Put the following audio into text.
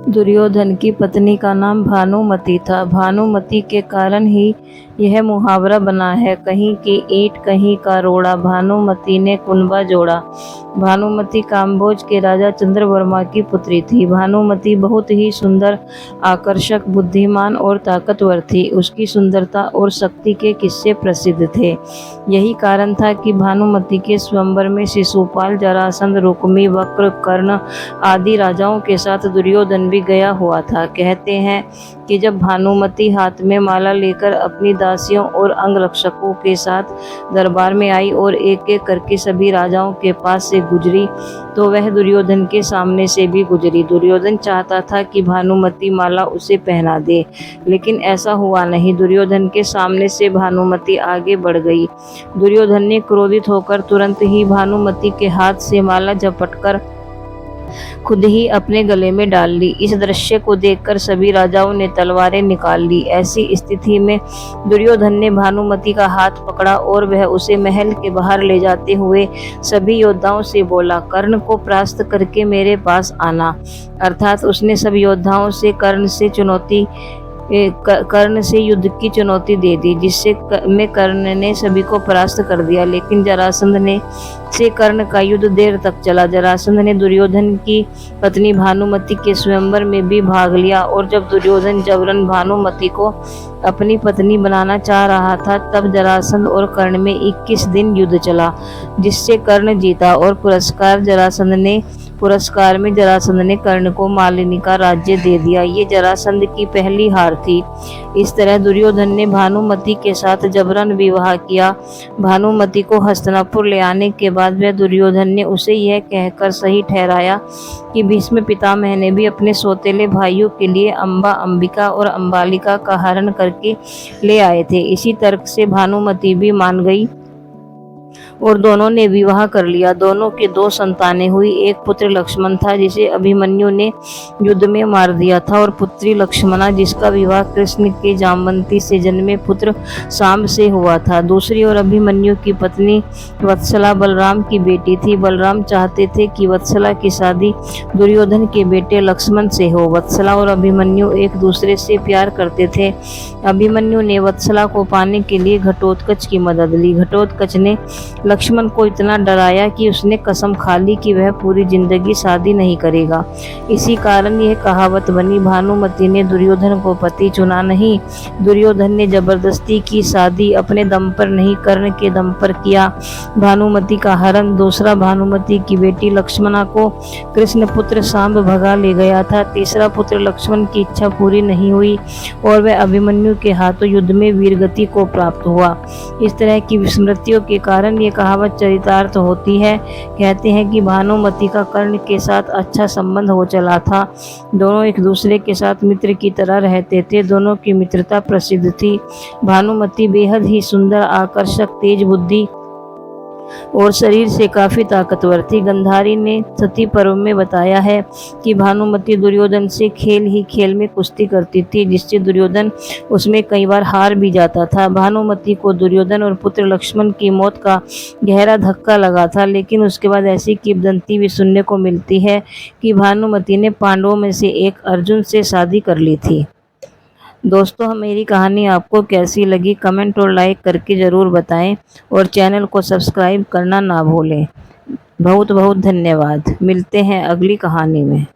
दुर्योधन की पत्नी का नाम भानुमति था। भानुमति के कारण ही यह मुहावरा बना है, कहीं की ईंट कहीं का रोड़ा, भानुमति ने कुनबा जोड़ा। भानुमति काम्बोज के राजा चंद्रवर्मा की पुत्री थी। भानुमति बहुत ही सुंदर, आकर्षक, बुद्धिमान और ताकतवर थी। उसकी सुंदरता और शक्ति के किस्से प्रसिद्ध थे। यही कारण था कि भानुमति के स्वयंवर में शिशुपाल, जरासंध, रुक्मी, वक्र, कर्ण आदि राजाओं के साथ दुर्योधन भी गया हुआ था। कहते हैं कि जब भानुमति हाथ में माला लेकर अपनी दासियों और अंगरक्षकों के साथ दरबार में आई और एक एक करके सभी राजाओं के पास से गुजरी, तो वह दुर्योधन के सामने से भी गुजरी। दुर्योधन चाहता था कि भानुमति माला उसे पहना दे, लेकिन ऐसा हुआ नहीं। दुर्योधन के सामने से भानुमति आगे बढ़ गई। दुर्योधन ने क्रोधित होकर तुरंत ही भानुमति के हाथ से माला झपटकर खुद ही अपने गले में डाल ली। इस दृश्य को देखकर सभी राजाओं ने तलवारें निकाल ली। ऐसी स्थिति में दुर्योधन ने भानुमति का हाथ पकड़ा और वह उसे महल के बाहर ले जाते हुए सभी योद्धाओं से बोला, कर्ण को परास्त करके मेरे पास आना। अर्थात उसने सब योद्धाओं से कर्ण से युद्ध की चुनौती दे दी, जिससे में कर्ण ने सभी को परास्त कर दिया। लेकिन जरासंध से कर्ण का युद्ध देर तक चला। जरासंध ने दुर्योधन की पत्नी भानुमति के स्वयंवर में भी भाग लिया और जब दुर्योधन जबरन भानुमति को अपनी पत्नी बनाना चाह रहा था, तब जरासंध और कर्ण में 21 दिन युद्ध चला, जिससे कर्ण जीता और पुरस्कार में जरासंध ने कर्ण को मालिनी का राज्य दे दिया। ये जरासंध की पहली हार थी। इस तरह दुर्योधन ने भानुमति के साथ जबरन विवाह किया। भानुमति को हस्तिनापुर ले आने के बाद वह दुर्योधन ने उसे यह कहकर सही ठहराया कि भीष्म पितामह ने भी अपने सौतेले भाइयों के लिए अंबा, अंबिका और अंबालिका का हरण करके ले आए थे। इसी तर्क से भानुमति भी मान गई और दोनों ने विवाह कर लिया। दोनों के 2 संतानें हुई। एक पुत्र लक्ष्मण था, जिसे अभिमन्यु ने युद्ध में मार दिया था, और पुत्री लक्ष्मणा, जिसका विवाह कृष्ण के जामवंती से जन्मे पुत्र सांब से हुआ था। दूसरी ओर अभिमन्यु की पत्नी वत्सला बलराम की बेटी थी। बलराम चाहते थे कि वत्सला की शादी दुर्योधन के बेटे लक्ष्मण से हो। वत्सला और अभिमन्यु एक दूसरे से प्यार करते थे। अभिमन्यु ने वत्सला को पाने के लिए घटोत्कच की मदद ली। घटोत्कच ने लक्ष्मण को इतना डराया कि उसने कसम खा ली कि वह पूरी जिंदगी शादी नहीं करेगा। इसी कारण यह कहावत बनी, भानुमति ने दुर्योधन को पति चुना नहीं। दुर्योधन ने जबरदस्ती की शादी अपने दम पर नहीं, कर्ण के दम पर किया। भानुमति का हरण। दूसरा, भानुमति की बेटी लक्ष्मणा को कृष्ण पुत्र सांब भगा ले गया था। तीसरा पुत्र लक्ष्मण की इच्छा पूरी नहीं हुई और वह अभिमन्यु के हाथों युद्ध में वीरगति को प्राप्त हुआ। इस तरह की विस्मृतियों के कारण ये कहावत चरितार्थ होती है। कहते हैं कि भानुमति का कर्ण के साथ अच्छा संबंध हो चला था। दोनों एक दूसरे के साथ मित्र की तरह रहते थे। दोनों की मित्रता प्रसिद्ध थी। भानुमति बेहद ही सुंदर, आकर्षक, तेज बुद्धि और शरीर से काफी ताकतवर थी। गंधारी ने सती पर्व में बताया है कि भानुमति दुर्योधन से खेल ही खेल में कुश्ती करती थी, जिससे दुर्योधन उसमें कई बार हार भी जाता था। भानुमति को दुर्योधन और पुत्र लक्ष्मण की मौत का गहरा धक्का लगा था, लेकिन उसके बाद ऐसी किंवदंती भी सुनने को मिलती है कि भानुमति ने पांडवों में से एक अर्जुन से शादी कर ली थी। दोस्तों, मेरी कहानी आपको कैसी लगी कमेंट और लाइक करके ज़रूर बताएं और चैनल को सब्सक्राइब करना ना भूलें। बहुत बहुत धन्यवाद। मिलते हैं अगली कहानी में।